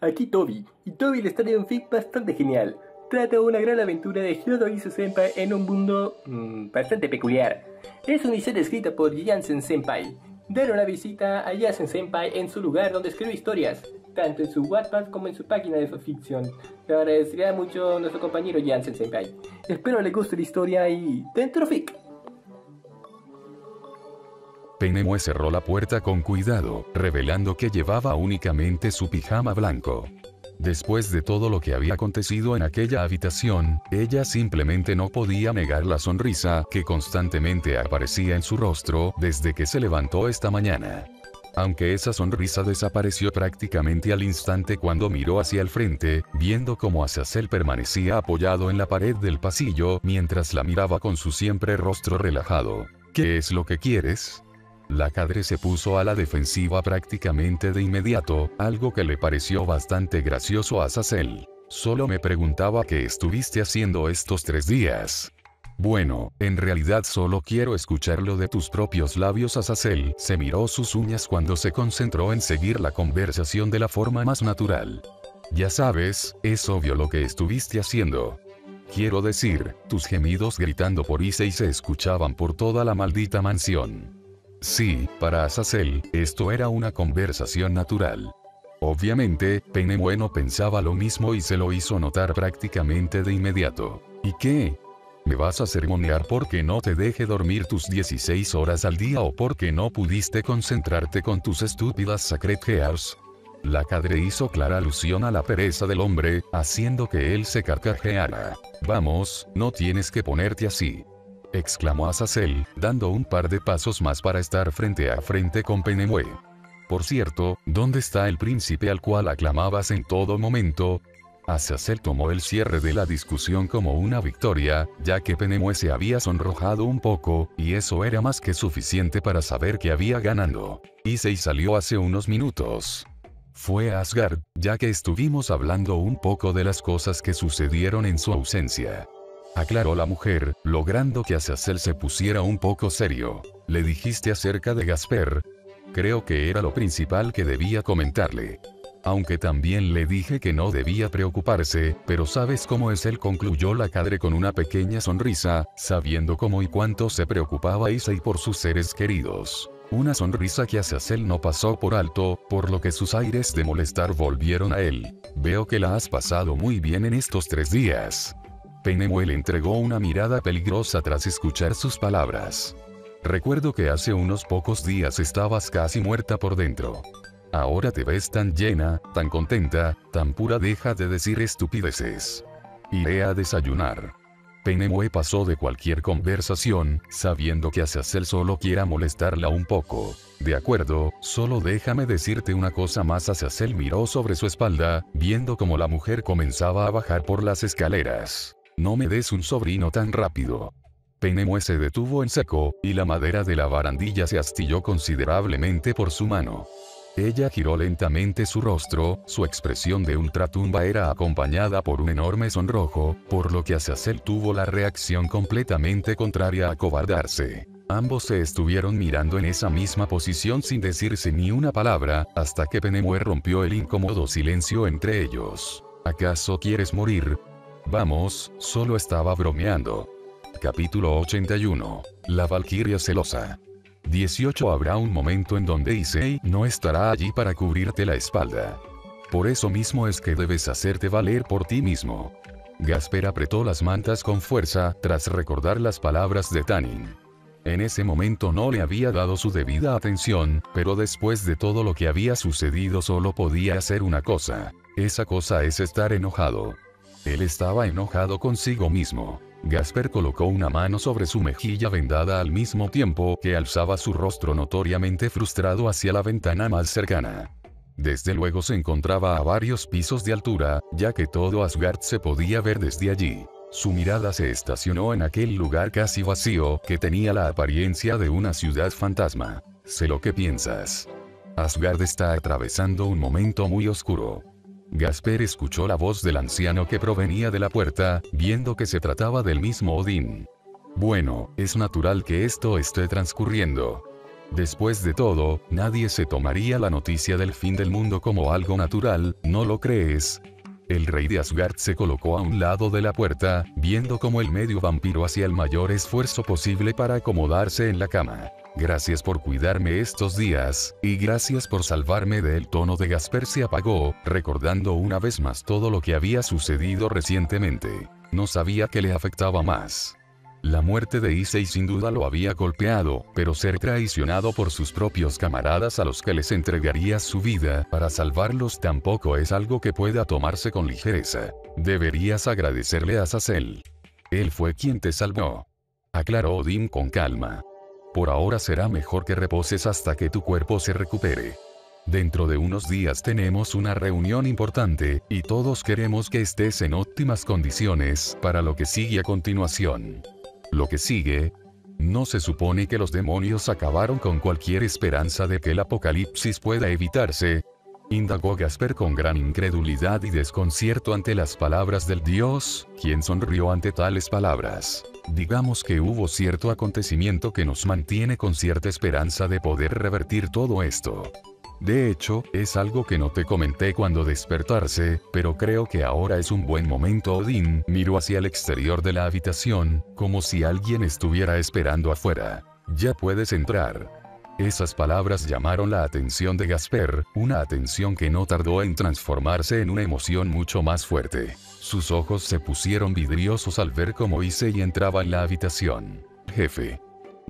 aquí Toby, y Toby les trae un fic bastante genial. Trata de una gran aventura de Hyodo y su senpai en un mundo bastante peculiar. Es una historia escrita por Jansen Senpai. Dar una visita a Jansen Senpai en su lugar donde escribe historias, tanto en su Wattpad como en su página de fanfiction. Le agradecería mucho a nuestro compañero Jansen Senpai. Espero le guste la historia y dentro fic. Penemue cerró la puerta con cuidado, revelando que llevaba únicamente su pijama blanco. Después de todo lo que había acontecido en aquella habitación, ella simplemente no podía negar la sonrisa que constantemente aparecía en su rostro desde que se levantó esta mañana. Aunque esa sonrisa desapareció prácticamente al instante cuando miró hacia el frente, viendo cómo Azazel permanecía apoyado en la pared del pasillo mientras la miraba con su siempre rostro relajado. ¿Qué es lo que quieres? La cadre se puso a la defensiva prácticamente de inmediato, algo que le pareció bastante gracioso a Azazel. Solo me preguntaba qué estuviste haciendo estos 3 días. Bueno, en realidad solo quiero escucharlo de tus propios labios. Azazel se miró sus uñas cuando se concentró en seguir la conversación de la forma más natural. Ya sabes, es obvio lo que estuviste haciendo. Quiero decir, tus gemidos gritando por Issei se escuchaban por toda la maldita mansión. Sí, para Azazel, esto era una conversación natural. Obviamente, Penemue no pensaba lo mismo y se lo hizo notar prácticamente de inmediato. ¿Y qué? ¿Me vas a sermonear porque no te deje dormir tus 16 horas al día o porque no pudiste concentrarte con tus estúpidas Sacred Gears? La cadre hizo clara alusión a la pereza del hombre, haciendo que él se carcajeara. Vamos, no tienes que ponerte así, exclamó Azazel, dando un par de pasos más para estar frente a frente con Penemue. Por cierto, ¿dónde está el príncipe al cual aclamabas en todo momento? Azazel tomó el cierre de la discusión como una victoria, ya que Penemue se había sonrojado un poco, y eso era más que suficiente para saber que había ganado. Issei salió hace unos minutos. Fue a Asgard, ya que estuvimos hablando un poco de las cosas que sucedieron en su ausencia, aclaró la mujer, logrando que Azazel se pusiera un poco serio. ¿Le dijiste acerca de Gasper? Creo que era lo principal que debía comentarle. Aunque también le dije que no debía preocuparse, pero ¿sabes cómo es él?, concluyó la cadre con una pequeña sonrisa, sabiendo cómo y cuánto se preocupaba Issei por sus seres queridos. Una sonrisa que Azazel no pasó por alto, por lo que sus aires de molestar volvieron a él. Veo que la has pasado muy bien en estos 3 días. Penemue le entregó una mirada peligrosa tras escuchar sus palabras. Recuerdo que hace unos pocos días estabas casi muerta por dentro. Ahora te ves tan llena, tan contenta, tan pura. Deja de decir estupideces. Iré a desayunar. Penemue pasó de cualquier conversación, sabiendo que Azazel solo quiera molestarla un poco. De acuerdo, solo déjame decirte una cosa más. Azazel miró sobre su espalda, viendo cómo la mujer comenzaba a bajar por las escaleras. No me des un sobrino tan rápido. Penemue se detuvo en seco, y la madera de la barandilla se astilló considerablemente por su mano. Ella giró lentamente su rostro, su expresión de ultratumba era acompañada por un enorme sonrojo, por lo que Azazel tuvo la reacción completamente contraria a acobardarse. Ambos se estuvieron mirando en esa misma posición sin decirse ni una palabra, hasta que Penemue rompió el incómodo silencio entre ellos. ¿Acaso quieres morir? Vamos, solo estaba bromeando. Capítulo 81. La Valquiria celosa. 18. Habrá un momento en donde Issei no estará allí para cubrirte la espalda. Por eso mismo es que debes hacerte valer por ti mismo. Gasper apretó las mantas con fuerza, tras recordar las palabras de Tanin. En ese momento no le había dado su debida atención, pero después de todo lo que había sucedido solo podía hacer una cosa. Esa cosa es estar enojado. Él estaba enojado consigo mismo. Gasper colocó una mano sobre su mejilla vendada al mismo tiempo que alzaba su rostro notoriamente frustrado hacia la ventana más cercana. Desde luego se encontraba a varios pisos de altura, ya que todo Asgard se podía ver desde allí. Su mirada se estacionó en aquel lugar casi vacío que tenía la apariencia de una ciudad fantasma. Sé lo que piensas. Asgard está atravesando un momento muy oscuro. Gasper escuchó la voz del anciano que provenía de la puerta, viendo que se trataba del mismo Odín. Bueno, es natural que esto esté transcurriendo. Después de todo, nadie se tomaría la noticia del fin del mundo como algo natural, ¿no lo crees? El rey de Asgard se colocó a un lado de la puerta, viendo cómo el medio vampiro hacía el mayor esfuerzo posible para acomodarse en la cama. Gracias por cuidarme estos días, y gracias por salvarme de el tono de Gasper se apagó, recordando una vez más todo lo que había sucedido recientemente. No sabía que le afectaba más. La muerte de Issei sin duda lo había golpeado, pero ser traicionado por sus propios camaradas a los que les entregaría su vida para salvarlos tampoco es algo que pueda tomarse con ligereza. Deberías agradecerle a Azazel. Él fue quien te salvó. Aclaró Odín con calma. Por ahora será mejor que reposes hasta que tu cuerpo se recupere. Dentro de unos días tenemos una reunión importante, y todos queremos que estés en óptimas condiciones para lo que sigue a continuación. Lo que sigue. ¿No se supone que los demonios acabaron con cualquier esperanza de que el apocalipsis pueda evitarse? Indagó Gasper con gran incredulidad y desconcierto ante las palabras del dios, quien sonrió ante tales palabras. Digamos que hubo cierto acontecimiento que nos mantiene con cierta esperanza de poder revertir todo esto. De hecho, es algo que no te comenté cuando despertarse, pero creo que ahora es un buen momento. Odín miró hacia el exterior de la habitación, como si alguien estuviera esperando afuera. Ya puedes entrar. Esas palabras llamaron la atención de Gasper, una atención que no tardó en transformarse en una emoción mucho más fuerte. Sus ojos se pusieron vidriosos al ver cómo Issei entraba en la habitación. Jefe.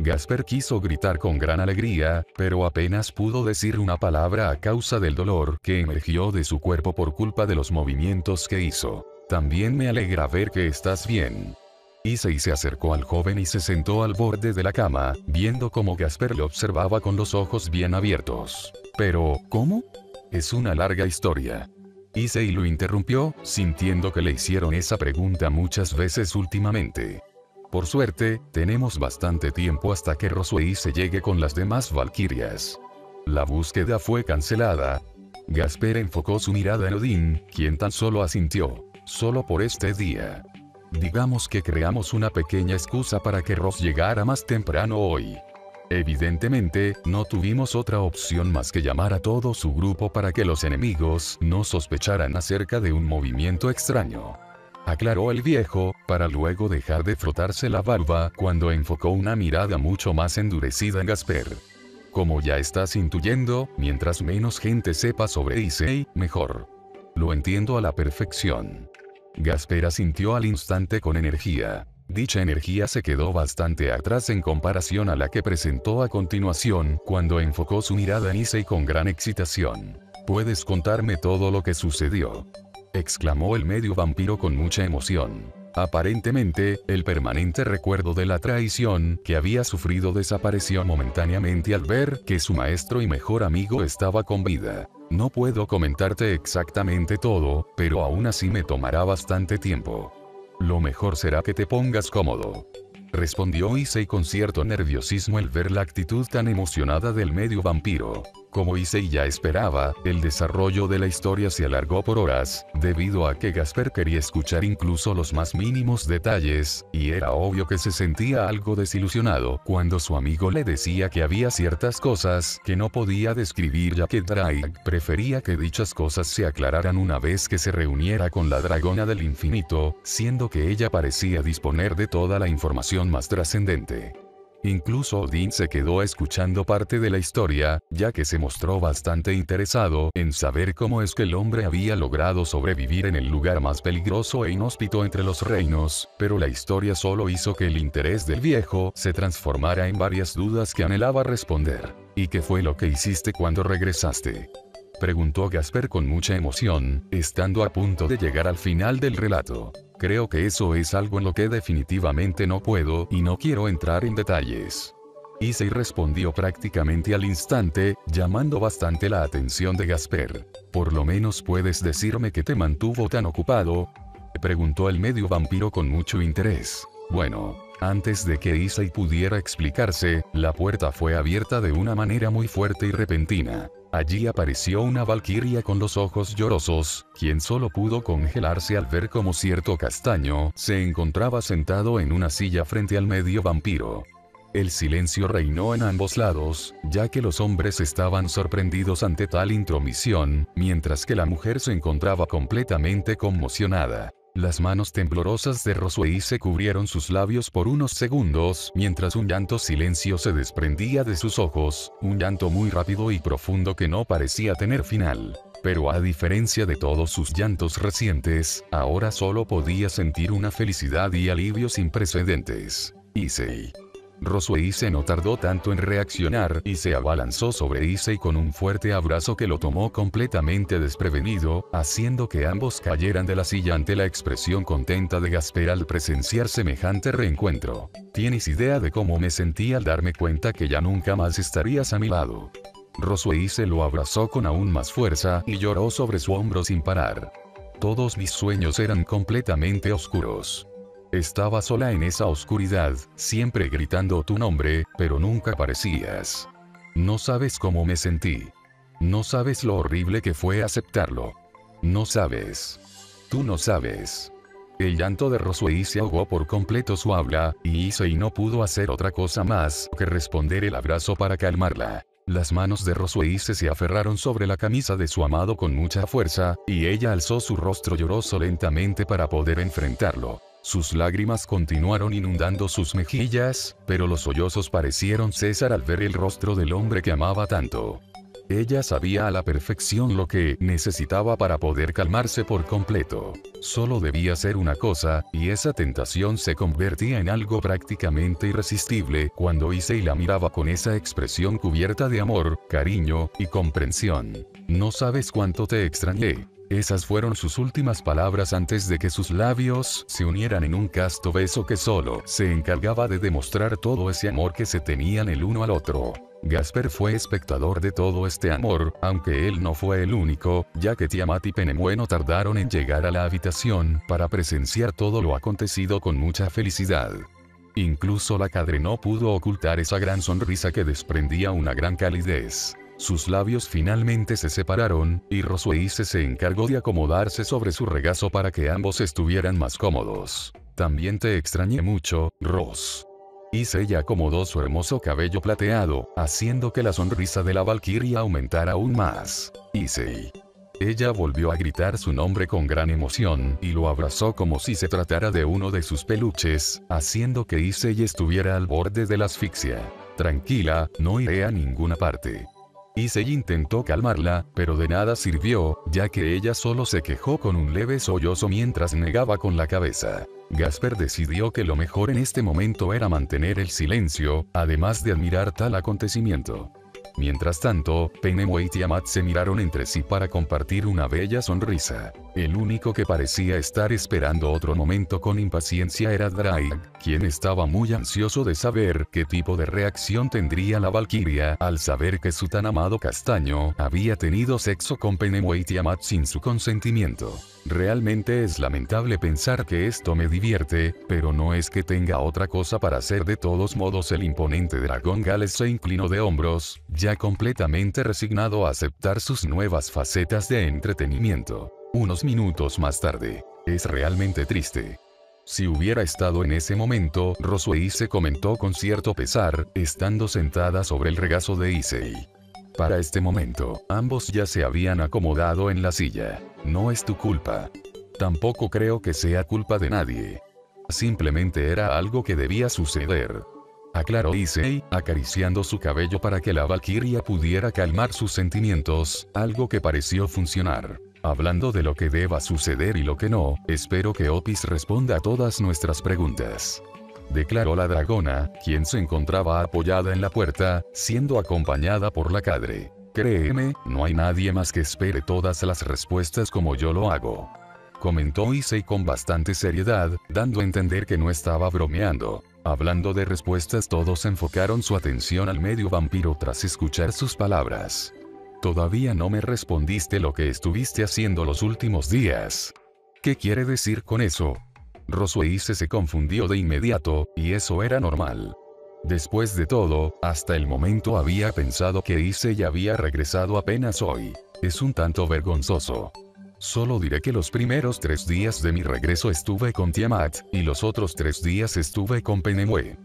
Gasper quiso gritar con gran alegría, pero apenas pudo decir una palabra a causa del dolor que emergió de su cuerpo por culpa de los movimientos que hizo. También me alegra ver que estás bien. Issei se acercó al joven y se sentó al borde de la cama, viendo cómo Gasper lo observaba con los ojos bien abiertos. Pero, ¿cómo? Es una larga historia. Issei lo interrumpió, sintiendo que le hicieron esa pregunta muchas veces últimamente. Por suerte, tenemos bastante tiempo hasta que Roswei se llegue con las demás valquirias. La búsqueda fue cancelada. Gasper enfocó su mirada en Odín, quien tan solo asintió. Solo por este día. Digamos que creamos una pequeña excusa para que Ross llegara más temprano hoy. Evidentemente, no tuvimos otra opción más que llamar a todo su grupo para que los enemigos no sospecharan acerca de un movimiento extraño. Aclaró el viejo, para luego dejar de frotarse la barba cuando enfocó una mirada mucho más endurecida en Gasper. Como ya estás intuyendo, mientras menos gente sepa sobre Issei, mejor. Lo entiendo a la perfección. Gasper asintió al instante con energía. Dicha energía se quedó bastante atrás en comparación a la que presentó a continuación cuando enfocó su mirada en Issei con gran excitación. ¿Puedes contarme todo lo que sucedió?, exclamó el medio vampiro con mucha emoción. Aparentemente, el permanente recuerdo de la traición que había sufrido desapareció momentáneamente al ver que su maestro y mejor amigo estaba con vida. No puedo comentarte exactamente todo, pero aún así me tomará bastante tiempo. Lo mejor será que te pongas cómodo, respondió Issei con cierto nerviosismo al ver la actitud tan emocionada del medio vampiro. Como Issei ya esperaba, el desarrollo de la historia se alargó por horas, debido a que Gasper quería escuchar incluso los más mínimos detalles, y era obvio que se sentía algo desilusionado cuando su amigo le decía que había ciertas cosas que no podía describir ya que Drake prefería que dichas cosas se aclararan una vez que se reuniera con la dragona del infinito, siendo que ella parecía disponer de toda la información más trascendente. Incluso Odín se quedó escuchando parte de la historia, ya que se mostró bastante interesado en saber cómo es que el hombre había logrado sobrevivir en el lugar más peligroso e inhóspito entre los reinos, pero la historia solo hizo que el interés del viejo se transformara en varias dudas que anhelaba responder. ¿Y qué fue lo que hiciste cuando regresaste?, preguntó Gasper con mucha emoción, estando a punto de llegar al final del relato. Creo que eso es algo en lo que definitivamente no puedo y no quiero entrar en detalles. Issei respondió prácticamente al instante, llamando bastante la atención de Gasper. ¿Por lo menos puedes decirme qué te mantuvo tan ocupado?, preguntó el medio vampiro con mucho interés. Bueno, antes de que Issei pudiera explicarse, la puerta fue abierta de una manera muy fuerte y repentina. Allí apareció una valquiria con los ojos llorosos, quien solo pudo congelarse al ver cómo cierto castaño se encontraba sentado en una silla frente al medio vampiro. El silencio reinó en ambos lados, ya que los hombres estaban sorprendidos ante tal intromisión, mientras que la mujer se encontraba completamente conmocionada. Las manos temblorosas de Roswell se cubrieron sus labios por unos segundos, mientras un llanto silencio se desprendía de sus ojos, un llanto muy rápido y profundo que no parecía tener final. Pero a diferencia de todos sus llantos recientes, ahora solo podía sentir una felicidad y alivio sin precedentes. Issei. Roswell no tardó tanto en reaccionar y se abalanzó sobre Issei con un fuerte abrazo que lo tomó completamente desprevenido, haciendo que ambos cayeran de la silla ante la expresión contenta de Gasper al presenciar semejante reencuentro. ¿Tienes idea de cómo me sentí al darme cuenta que ya nunca más estarías a mi lado? Roswell lo abrazó con aún más fuerza y lloró sobre su hombro sin parar. Todos mis sueños eran completamente oscuros. Estaba sola en esa oscuridad, siempre gritando tu nombre, pero nunca aparecías. No sabes cómo me sentí. No sabes lo horrible que fue aceptarlo. No sabes. Tú no sabes. El llanto de Roswell se ahogó por completo su habla, y Issei no pudo hacer otra cosa más que responder el abrazo para calmarla. Las manos de Roswell se aferraron sobre la camisa de su amado con mucha fuerza, y ella alzó su rostro lloroso lentamente para poder enfrentarlo. Sus lágrimas continuaron inundando sus mejillas, pero los sollozos parecieron cesar al ver el rostro del hombre que amaba tanto. Ella sabía a la perfección lo que necesitaba para poder calmarse por completo. Solo debía hacer una cosa, y esa tentación se convertía en algo prácticamente irresistible cuando Issei la miraba con esa expresión cubierta de amor, cariño y comprensión. No sabes cuánto te extrañé. Esas fueron sus últimas palabras antes de que sus labios se unieran en un casto beso que solo se encargaba de demostrar todo ese amor que se tenían el uno al otro. Gasper fue espectador de todo este amor, aunque él no fue el único, ya que Tiamat y Penemue no tardaron en llegar a la habitación para presenciar todo lo acontecido con mucha felicidad. Incluso la cadre no pudo ocultar esa gran sonrisa que desprendía una gran calidez. Sus labios finalmente se separaron, y Roswell se encargó de acomodarse sobre su regazo para que ambos estuvieran más cómodos. También te extrañé mucho, Ros. Issei acomodó su hermoso cabello plateado, haciendo que la sonrisa de la valquiria aumentara aún más. Issei. Ella volvió a gritar su nombre con gran emoción, y lo abrazó como si se tratara de uno de sus peluches, haciendo que Issei estuviera al borde de la asfixia. Tranquila, no iré a ninguna parte. Issei intentó calmarla, pero de nada sirvió, ya que ella solo se quejó con un leve sollozo mientras negaba con la cabeza. Gasper decidió que lo mejor en este momento era mantener el silencio, además de admirar tal acontecimiento. Mientras tanto, Penemue y Tiamat se miraron entre sí para compartir una bella sonrisa. El único que parecía estar esperando otro momento con impaciencia era Drake, quien estaba muy ansioso de saber qué tipo de reacción tendría la valquiria al saber que su tan amado castaño había tenido sexo con Penemue y Tiamat sin su consentimiento. Realmente es lamentable pensar que esto me divierte, pero no es que tenga otra cosa para hacer. De todos modos, el imponente dragón Gales se inclinó de hombros, ya completamente resignado a aceptar sus nuevas facetas de entretenimiento. Unos minutos más tarde. Es realmente triste. Si hubiera estado en ese momento, Roswell se comentó con cierto pesar, estando sentada sobre el regazo de Issei. Para este momento, ambos ya se habían acomodado en la silla. No es tu culpa. Tampoco creo que sea culpa de nadie. Simplemente era algo que debía suceder. Aclaró Issei, acariciando su cabello para que la valquiria pudiera calmar sus sentimientos, algo que pareció funcionar. Hablando de lo que deba suceder y lo que no, espero que Opis responda a todas nuestras preguntas. Declaró la dragona, quien se encontraba apoyada en la puerta, siendo acompañada por la cadre. Créeme, no hay nadie más que espere todas las respuestas como yo lo hago. Comentó Issei con bastante seriedad, dando a entender que no estaba bromeando. Hablando de respuestas, todos enfocaron su atención al medio vampiro tras escuchar sus palabras. Todavía no me respondiste lo que estuviste haciendo los últimos días. ¿Qué quiere decir con eso? Roswell se confundió de inmediato, y eso era normal. Después de todo, hasta el momento había pensado que Issei había regresado apenas hoy. Es un tanto vergonzoso. Solo diré que los primeros 3 días de mi regreso estuve con Tiamat, y los otros 3 días estuve con Penemue.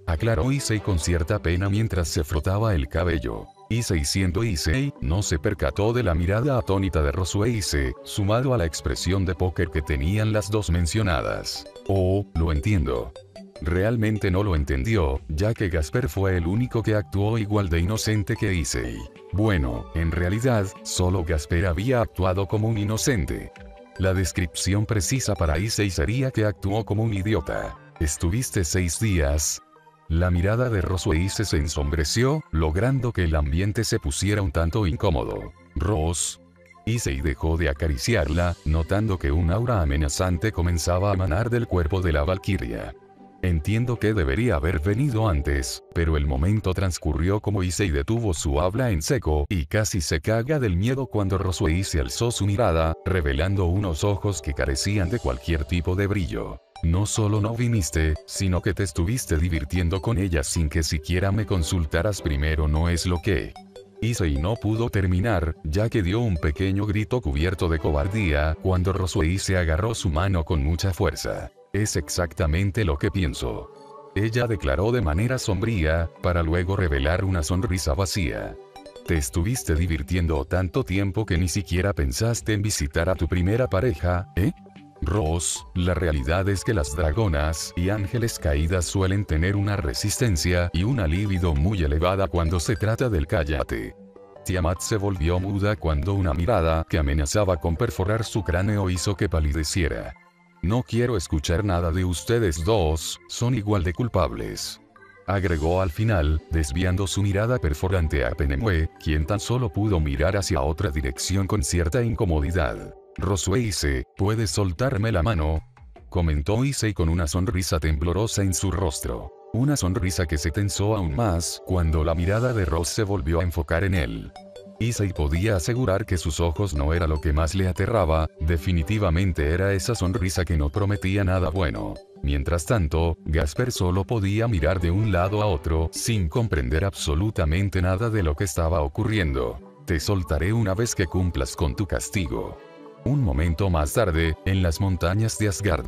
aclaró Issei con cierta pena mientras se frotaba el cabello. Issei, siendo Issei, no se percató de la mirada atónita de Rosueise, sumado a la expresión de póker que tenían las dos mencionadas. Oh, lo entiendo. Realmente no lo entendió, ya que Gasper fue el único que actuó igual de inocente que Issei. Bueno, en realidad, solo Gasper había actuado como un inocente. La descripción precisa para Issei sería que actuó como un idiota. ¿Estuviste 6 días? La mirada de Rosueise se ensombreció, logrando que el ambiente se pusiera un tanto incómodo. Ros. Issei dejó de acariciarla, notando que un aura amenazante comenzaba a emanar del cuerpo de la valquiria. Entiendo que debería haber venido antes, pero el momento transcurrió como Issei detuvo su habla en seco y casi se caga del miedo cuando Rosueise alzó su mirada, revelando unos ojos que carecían de cualquier tipo de brillo. No solo no viniste, sino que te estuviste divirtiendo con ella sin que siquiera me consultaras primero, ¿no es lo que? Issei no pudo terminar, ya que dio un pequeño grito cubierto de cobardía, cuando Rosueise agarró su mano con mucha fuerza. Es exactamente lo que pienso. Ella declaró de manera sombría, para luego revelar una sonrisa vacía. Te estuviste divirtiendo tanto tiempo que ni siquiera pensaste en visitar a tu primera pareja, ¿eh? Ros, la realidad es que las dragonas y ángeles caídas suelen tener una resistencia y una libido muy elevada cuando se trata del cállate. Tiamat se volvió muda cuando una mirada que amenazaba con perforar su cráneo hizo que palideciera. No quiero escuchar nada de ustedes dos, son igual de culpables. Agregó al final, desviando su mirada perforante a Penemue, quien tan solo pudo mirar hacia otra dirección con cierta incomodidad. Rosueise, ¿puedes soltarme la mano? Comentó Issei con una sonrisa temblorosa en su rostro. Una sonrisa que se tensó aún más cuando la mirada de Ros se volvió a enfocar en él. Issei podía asegurar que sus ojos no era lo que más le aterraba, definitivamente era esa sonrisa que no prometía nada bueno. Mientras tanto, Gasper solo podía mirar de un lado a otro, sin comprender absolutamente nada de lo que estaba ocurriendo. Te soltaré una vez que cumplas con tu castigo. Un momento más tarde, en las montañas de Asgard.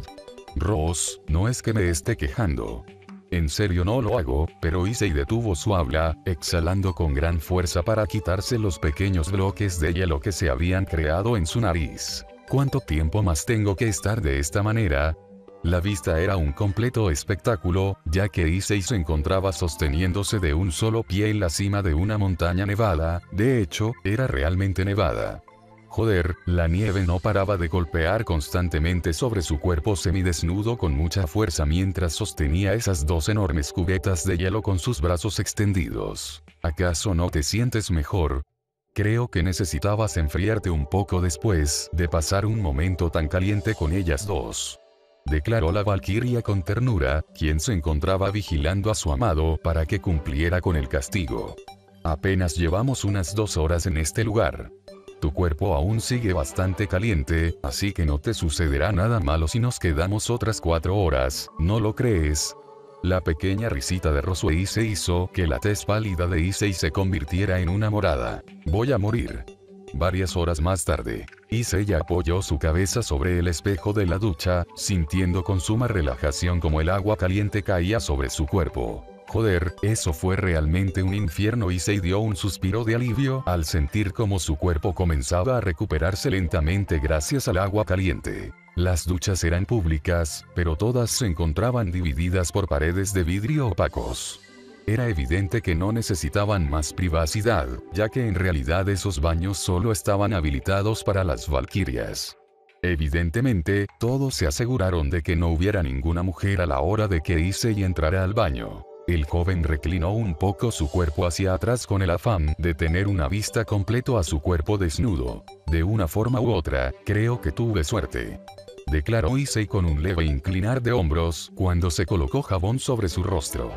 Ros, no es que me esté quejando. En serio no lo hago, pero Issei detuvo su habla, exhalando con gran fuerza para quitarse los pequeños bloques de hielo que se habían creado en su nariz. ¿Cuánto tiempo más tengo que estar de esta manera? La vista era un completo espectáculo, ya que Issei se encontraba sosteniéndose de un solo pie en la cima de una montaña nevada, de hecho, era realmente nevada. Joder, la nieve no paraba de golpear constantemente sobre su cuerpo semidesnudo con mucha fuerza mientras sostenía esas dos enormes cubetas de hielo con sus brazos extendidos. ¿Acaso no te sientes mejor? Creo que necesitabas enfriarte un poco después de pasar un momento tan caliente con ellas dos. Declaró la valquiria con ternura, quien se encontraba vigilando a su amado para que cumpliera con el castigo. Apenas llevamos unas 2 horas en este lugar. Tu cuerpo aún sigue bastante caliente, así que no te sucederá nada malo si nos quedamos otras 4 horas, ¿no lo crees? La pequeña risita de Rosueise hizo que la tez pálida de Issei se convirtiera en una morada. Voy a morir. Varias horas más tarde, Issei apoyó su cabeza sobre el espejo de la ducha, sintiendo con suma relajación como el agua caliente caía sobre su cuerpo. Joder, eso fue realmente un infierno. Issei dio un suspiro de alivio al sentir como su cuerpo comenzaba a recuperarse lentamente gracias al agua caliente. Las duchas eran públicas, pero todas se encontraban divididas por paredes de vidrio opacos. Era evidente que no necesitaban más privacidad, ya que en realidad esos baños solo estaban habilitados para las valquirias. Evidentemente, todos se aseguraron de que no hubiera ninguna mujer a la hora de que Issei entrara al baño. El joven reclinó un poco su cuerpo hacia atrás con el afán de tener una vista completo a su cuerpo desnudo. De una forma u otra, creo que tuve suerte. Declaró Issei con un leve inclinar de hombros cuando se colocó jabón sobre su rostro.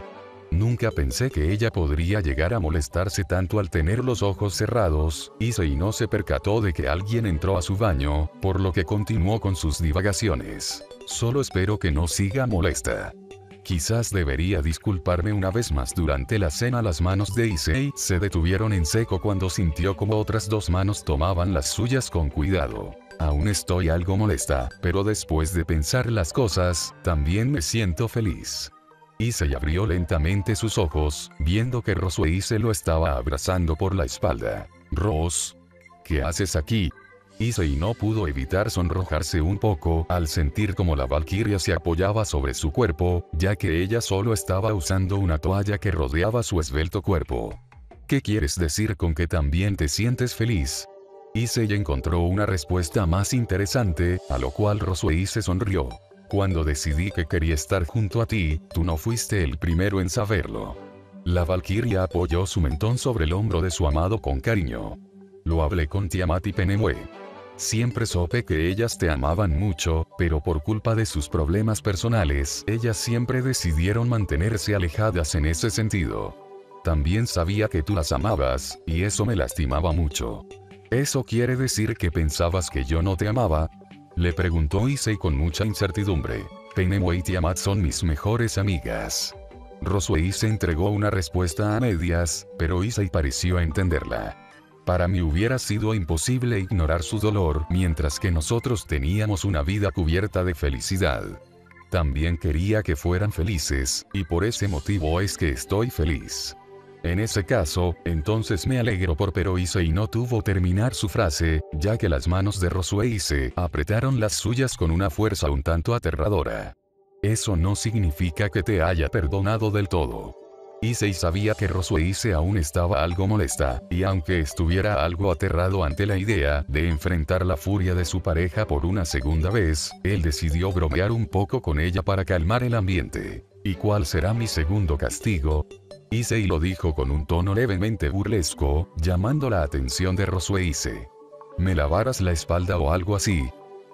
Nunca pensé que ella podría llegar a molestarse tanto al tener los ojos cerrados. Issei no se percató de que alguien entró a su baño, por lo que continuó con sus divagaciones. Solo espero que no siga molesta. Quizás debería disculparme una vez más. Durante la cena las manos de Issei se detuvieron en seco cuando sintió como otras 2 manos tomaban las suyas con cuidado. Aún estoy algo molesta, pero después de pensar las cosas, también me siento feliz. Issei abrió lentamente sus ojos, viendo que Rosueise lo estaba abrazando por la espalda. «Ros, ¿qué haces aquí?». Issei no pudo evitar sonrojarse un poco al sentir como la valquiria se apoyaba sobre su cuerpo, ya que ella solo estaba usando una toalla que rodeaba su esbelto cuerpo. «¿Qué quieres decir con que también te sientes feliz?». Issei encontró una respuesta más interesante, a lo cual Rosueise sonrió. «Cuando decidí que quería estar junto a ti, tú no fuiste el primero en saberlo». La valquiria apoyó su mentón sobre el hombro de su amado con cariño. «Lo hablé con Tiamat y Penemue. Siempre supe que ellas te amaban mucho, pero por culpa de sus problemas personales, ellas siempre decidieron mantenerse alejadas en ese sentido. También sabía que tú las amabas, y eso me lastimaba mucho». «¿Eso quiere decir que pensabas que yo no te amaba?», le preguntó Issei con mucha incertidumbre. «Penemue y Tiamat son mis mejores amigas». Rosueise entregó una respuesta a medias, pero Issei pareció entenderla. «Para mí hubiera sido imposible ignorar su dolor mientras que nosotros teníamos una vida cubierta de felicidad. También quería que fueran felices, y por ese motivo es que estoy feliz». «En ese caso, entonces me alegro por». Pero Issei no tuvo terminar su frase, ya que las manos de Rosueise apretaron las suyas con una fuerza un tanto aterradora. «Eso no significa que te haya perdonado del todo». Issei sabía que Rosueise aún estaba algo molesta, y aunque estuviera algo aterrado ante la idea de enfrentar la furia de su pareja por una segunda vez, él decidió bromear un poco con ella para calmar el ambiente. «¿Y cuál será mi segundo castigo?». Issei lo dijo con un tono levemente burlesco, llamando la atención de Rosueise. «¿Me lavarás la espalda o algo así?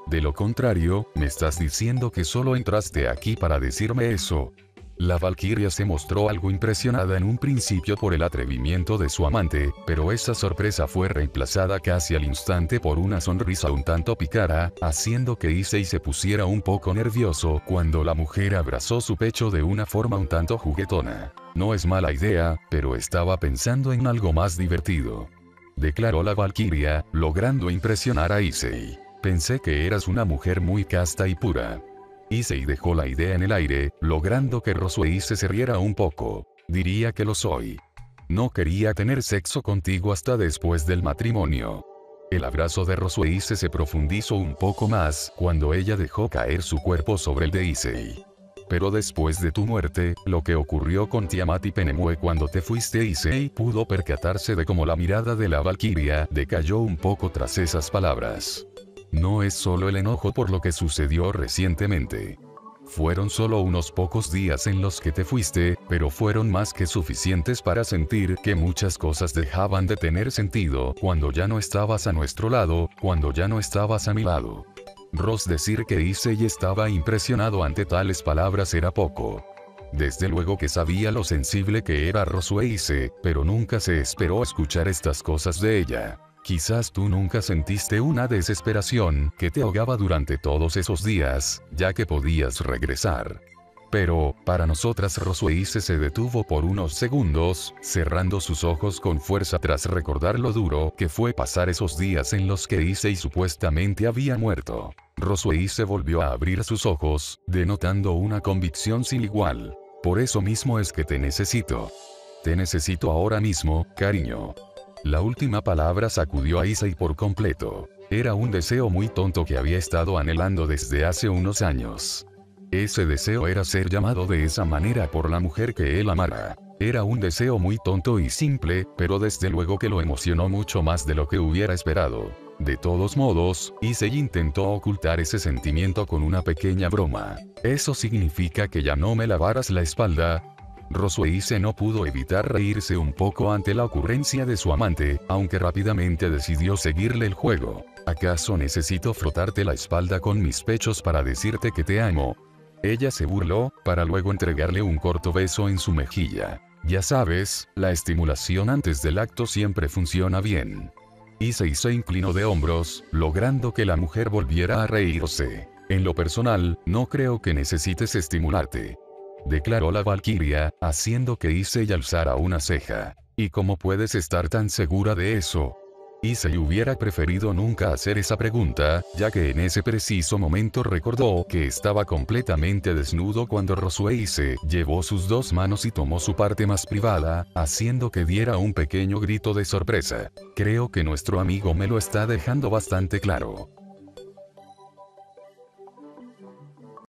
De lo contrario, ¿me estás diciendo que solo entraste aquí para decirme eso?». La valquiria se mostró algo impresionada en un principio por el atrevimiento de su amante, pero esa sorpresa fue reemplazada casi al instante por una sonrisa un tanto pícara, haciendo que Issei se pusiera un poco nervioso cuando la mujer abrazó su pecho de una forma un tanto juguetona. «No es mala idea, pero estaba pensando en algo más divertido», declaró la valquiria, logrando impresionar a Issei. «Pensé que eras una mujer muy casta y pura». Issei dejó la idea en el aire, logrando que Rosueise se riera un poco. «Diría que lo soy. No quería tener sexo contigo hasta después del matrimonio». El abrazo de Rosueise se profundizó un poco más cuando ella dejó caer su cuerpo sobre el de Issei. «Pero después de tu muerte, lo que ocurrió con Tiamat y Penemue cuando te fuiste». Issei pudo percatarse de cómo la mirada de la valquiria decayó un poco tras esas palabras. «No es solo el enojo por lo que sucedió recientemente. Fueron solo unos pocos días en los que te fuiste, pero fueron más que suficientes para sentir que muchas cosas dejaban de tener sentido cuando ya no estabas a nuestro lado, cuando ya no estabas a mi lado». Ros, decir que Issei estaba impresionado ante tales palabras era poco. Desde luego que sabía lo sensible que era Rosueise, pero nunca se esperó escuchar estas cosas de ella. «Quizás tú nunca sentiste una desesperación que te ahogaba durante todos esos días, ya que podías regresar. Pero, para nosotras». Rosueise se detuvo por unos segundos, cerrando sus ojos con fuerza tras recordar lo duro que fue pasar esos días en los que Issei supuestamente había muerto. Rosueise volvió a abrir sus ojos, denotando una convicción sin igual. «Por eso mismo es que te necesito. Te necesito ahora mismo, cariño». La última palabra sacudió a Issei por completo. Era un deseo muy tonto que había estado anhelando desde hace unos años. Ese deseo era ser llamado de esa manera por la mujer que él amara. Era un deseo muy tonto y simple, pero desde luego que lo emocionó mucho más de lo que hubiera esperado. De todos modos, Issei intentó ocultar ese sentimiento con una pequeña broma. «¿Eso significa que ya no me lavarás la espalda?». Rosueise no pudo evitar reírse un poco ante la ocurrencia de su amante, aunque rápidamente decidió seguirle el juego. «¿Acaso necesito frotarte la espalda con mis pechos para decirte que te amo?». Ella se burló, para luego entregarle un corto beso en su mejilla. «Ya sabes, la estimulación antes del acto siempre funciona bien». Issei se inclinó de hombros, logrando que la mujer volviera a reírse. «En lo personal, no creo que necesites estimularte», declaró la valquiria, haciendo que Issei alzara una ceja. «¿Y cómo puedes estar tan segura de eso?». Issei hubiera preferido nunca hacer esa pregunta, ya que en ese preciso momento recordó que estaba completamente desnudo cuando Rosueise llevó sus dos manos y tomó su parte más privada, haciendo que diera un pequeño grito de sorpresa. Creo que nuestro amigo me lo está dejando bastante claro.